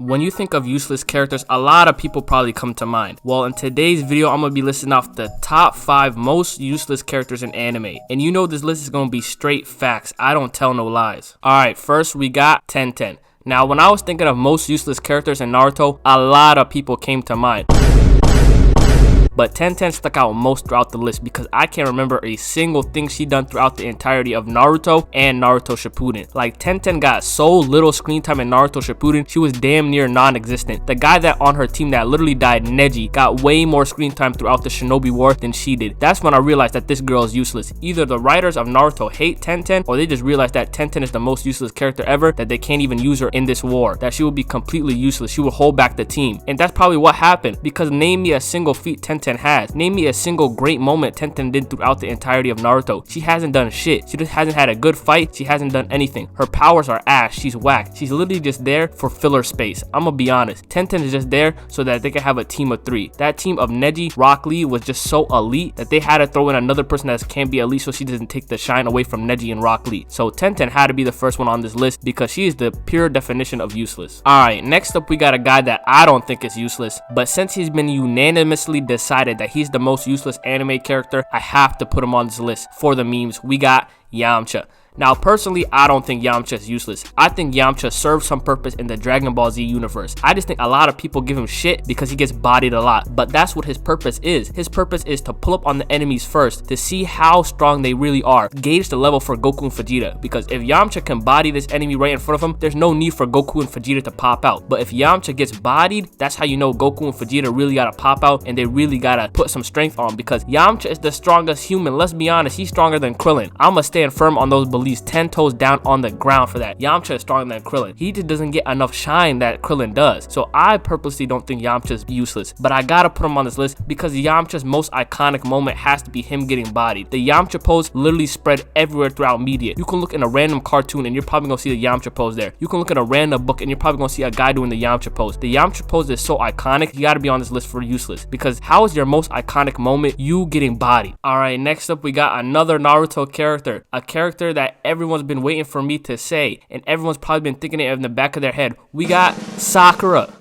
When you think of useless characters, a lot of people probably come to mind. Well, in today's video, I'm going to be listing off the top 5 most useless characters in anime. And you know this list is going to be straight facts. I don't tell no lies. Alright, first we got Tenten. Now, when I was thinking of most useless characters in Naruto, a lot of people came to mind. But Tenten stuck out most throughout the list because I can't remember a single thing she done throughout the entirety of Naruto and Naruto Shippuden. Like, Tenten got so little screen time in Naruto Shippuden, she was damn near non-existent. The guy that on her team that literally died, Neji, got way more screen time throughout the Shinobi War than she did. That's when I realized that this girl is useless. Either the writers of Naruto hate Tenten, or they just realized that Tenten is the most useless character ever, that they can't even use her in this war, that she will be completely useless. She will hold back the team. And that's probably what happened, because name me a single feat Tenten has. Name me a single great moment Tenten did throughout the entirety of Naruto. She hasn't done shit. She just hasn't had a good fight. She hasn't done anything. Her powers are ass. She's whack. She's literally just there for filler space. I'm gonna be honest. Tenten is just there so that they can have a team of 3. That team of Neji, Rock Lee was just so elite that they had to throw in another person that can't be elite so she doesn't take the shine away from Neji and Rock Lee. So Tenten had to be the first one on this list because she is the pure definition of useless. Alright, next up we got a guy that I don't think is useless, but since he's been unanimously decided that he's the most useless anime character, I have to put him on this list for the memes. We got Yamcha. Now, personally, I don't think Yamcha is useless. I think Yamcha serves some purpose in the Dragon Ball Z universe. I just think a lot of people give him shit because he gets bodied a lot, but that's what his purpose is. His purpose is to pull up on the enemies first, to see how strong they really are, gauge the level for Goku and Vegeta, because if Yamcha can body this enemy right in front of him, there's no need for Goku and Vegeta to pop out. But if Yamcha gets bodied, that's how you know Goku and Vegeta really gotta pop out and they really gotta put some strength on, because Yamcha is the strongest human. Let's be honest, he's stronger than Krillin. I'ma stand firm on those beliefs, 10 toes down on the ground for that. Yamcha is stronger than Krillin. He just doesn't get enough shine that Krillin does. So I purposely don't think Yamcha is useless, but I gotta put him on this list because Yamcha's most iconic moment has to be him getting bodied. The Yamcha pose literally spread everywhere throughout media. You can look in a random cartoon and you're probably gonna see the Yamcha pose there. You can look at a random book and you're probably gonna see a guy doing the Yamcha pose. The Yamcha pose is so iconic, you gotta be on this list for useless, because how is your most iconic moment you getting bodied? Alright, next up we got another Naruto character, a character that everyone's been waiting for me to say, and everyone's probably been thinking it in the back of their head. We got Sakura.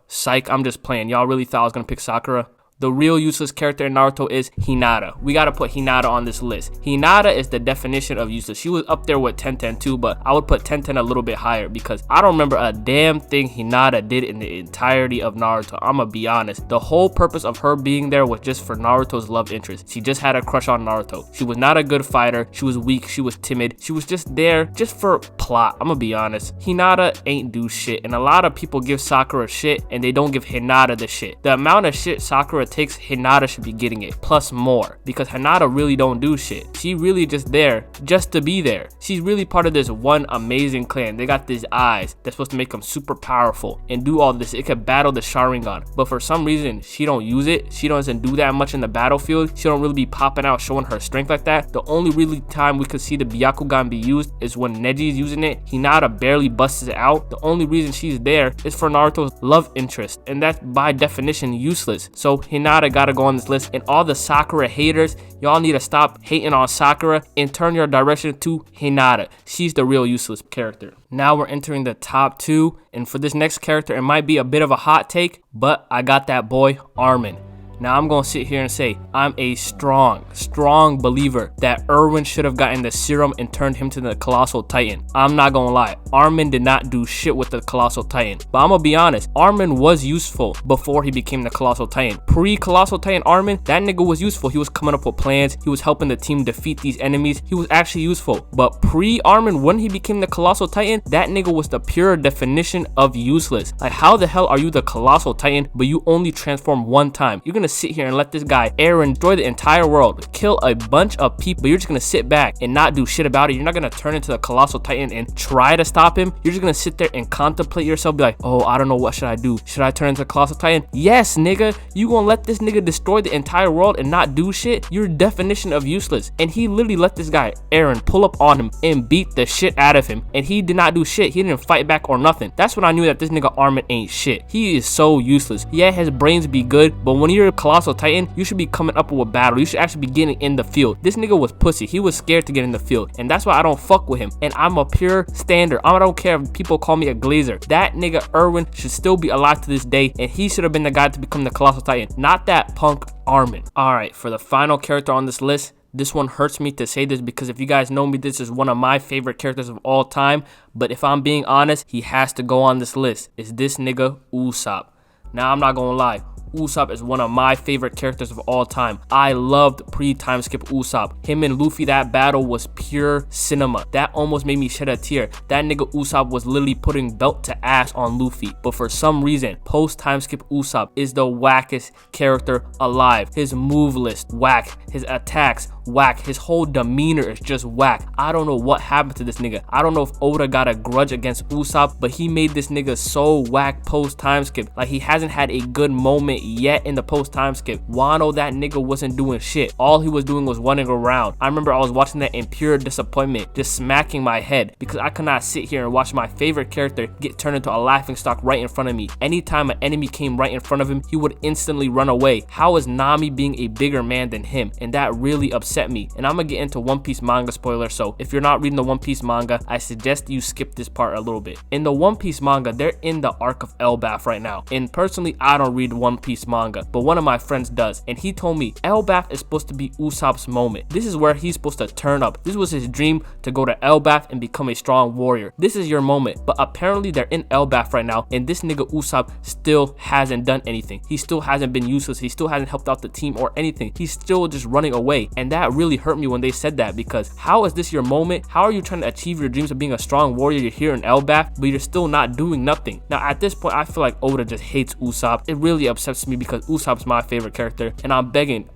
Psych, I'm just playing. Y'all really thought I was gonna pick Sakura? The real useless character in Naruto is Hinata. We gotta put Hinata on this list. Hinata is the definition of useless. She was up there with Tenten too, but I would put Tenten a little bit higher because I don't remember a damn thing Hinata did in the entirety of Naruto. I'ma be honest. The whole purpose of her being there was just for Naruto's love interest. She just had a crush on Naruto. She was not a good fighter. She was weak. She was timid. She was just there just for plot. I'ma be honest. Hinata ain't do shit, and a lot of people give Sakura shit and they don't give Hinata the shit. The amount of shit Sakura takes, Hinata should be getting it, plus more, because Hinata really don't do shit. She really just there just to be there. She's really part of this one amazing clan. They got these eyes that's supposed to make them super powerful and do all this. It could battle the Sharingan, but for some reason she don't use it. She doesn't do that much in the battlefield. She don't really be popping out showing her strength like that. The only really time we could see the Byakugan be used is when Neji's using it. Hinata barely busts it out. The only reason she's there is for Naruto's love interest, and that's by definition useless. So Hinata gotta go on this list, and all the Sakura haters, y'all need to stop hating on Sakura and turn your direction to Hinata. She's the real useless character. Now we're entering the top 2, and for this next character it might be a bit of a hot take, but I got that boy Armin. Now I'm gonna sit here and say I'm a strong believer that Erwin should have gotten the serum and turned him to the Colossal Titan. I'm not gonna lie, Armin did not do shit with the Colossal Titan. But I'm gonna be honest, Armin was useful before he became the Colossal Titan. Pre-Colossal Titan Armin, that nigga was useful. He was coming up with plans. He was helping the team defeat these enemies. He was actually useful. But pre-Armin, when he became the Colossal Titan, that nigga was the pure definition of useless. Like, how the hell are you the Colossal Titan, but you only transform one time? You're gonna sit here and let this guy Eren destroy the entire world, kill a bunch of people, but you're just gonna sit back and not do shit about it. You're not gonna turn into the Colossal Titan and try to stop him. You're just gonna sit there and contemplate yourself, be like, oh, I don't know, what should I do? Should I turn into the Colossal Titan? Yes, nigga. You gonna let this nigga destroy the entire world and not do shit? Your definition of useless. And he literally let this guy Eren pull up on him and beat the shit out of him, and he did not do shit. He didn't fight back or nothing. That's when I knew that this nigga Armin ain't shit. He is so useless. Yeah, his brains be good, but when you're Colossal Titan, you should be coming up with a battle. You should actually be getting in the field. This nigga was pussy. He was scared to get in the field, and that's why I don't fuck with him. And I'm a pure standard. I don't care if people call me a glazer. That nigga Irwin should still be alive to this day, and he should have been the guy to become the Colossal Titan, not that punk Armin. Alright, for the final character on this list, this one hurts me to say this because if you guys know me, this is one of my favorite characters of all time. But if I'm being honest, he has to go on this list. It's this nigga Usopp. Now, I'm not gonna lie. Usopp is one of my favorite characters of all time. I loved pre-time skip Usopp. Him and Luffy, that battle was pure cinema. That almost made me shed a tear. That nigga Usopp was literally putting belt to ass on Luffy. But for some reason, post-time skip Usopp is the wackest character alive. His move list, whack. His attacks, whack. His whole demeanor is just whack. I don't know what happened to this nigga. I don't know if Oda got a grudge against Usopp, but he made this nigga so whack post-time skip. Like, he hasn't had a good moment yet in the post-time skip. Wano, that nigga wasn't doing shit. All he was doing was running around. I remember I was watching that in pure disappointment, just smacking my head because I could not sit here and watch my favorite character get turned into a laughingstock right in front of me. Anytime an enemy came right in front of him, he would instantly run away. How is Nami being a bigger man than him? And that really upset me. And I'm gonna get into One Piece manga spoiler, so if you're not reading the One Piece manga, I suggest you skip this part a little bit. In the One Piece manga, they're in the arc of Elbaf right now. And personally, I don't read One Piece manga, but one of my friends does, and he told me Elbaf is supposed to be Usopp's moment. This is where he's supposed to turn up. This was his dream, to go to Elbaf and become a strong warrior. This is your moment. But apparently they're in Elbaf right now, and this nigga Usopp still hasn't done anything. He still hasn't been useless. He still hasn't helped out the team or anything. He's still just running away, and that really hurt me when they said that, because how is this your moment? How are you trying to achieve your dreams of being a strong warrior? You're here in Elbaf, but you're still not doing nothing. Now at this point, I feel like Oda just hates Usopp. It really upsets me because Usopp's my favorite character, and I'm begging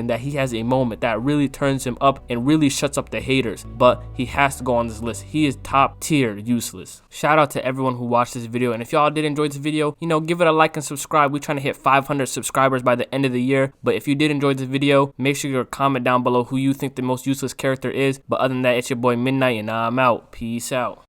that he has a moment that really turns him up and really shuts up the haters. But he has to go on this list. He is top tier useless. Shout out to everyone who watched this video, and if y'all did enjoy this video, you know, give it a like and subscribe. We're trying to hit 500 subscribers by the end of the year. But if you did enjoy this video, make sure you comment down below who you think the most useless character is. But other than that, it's your boy Midnight, and I'm out. Peace out.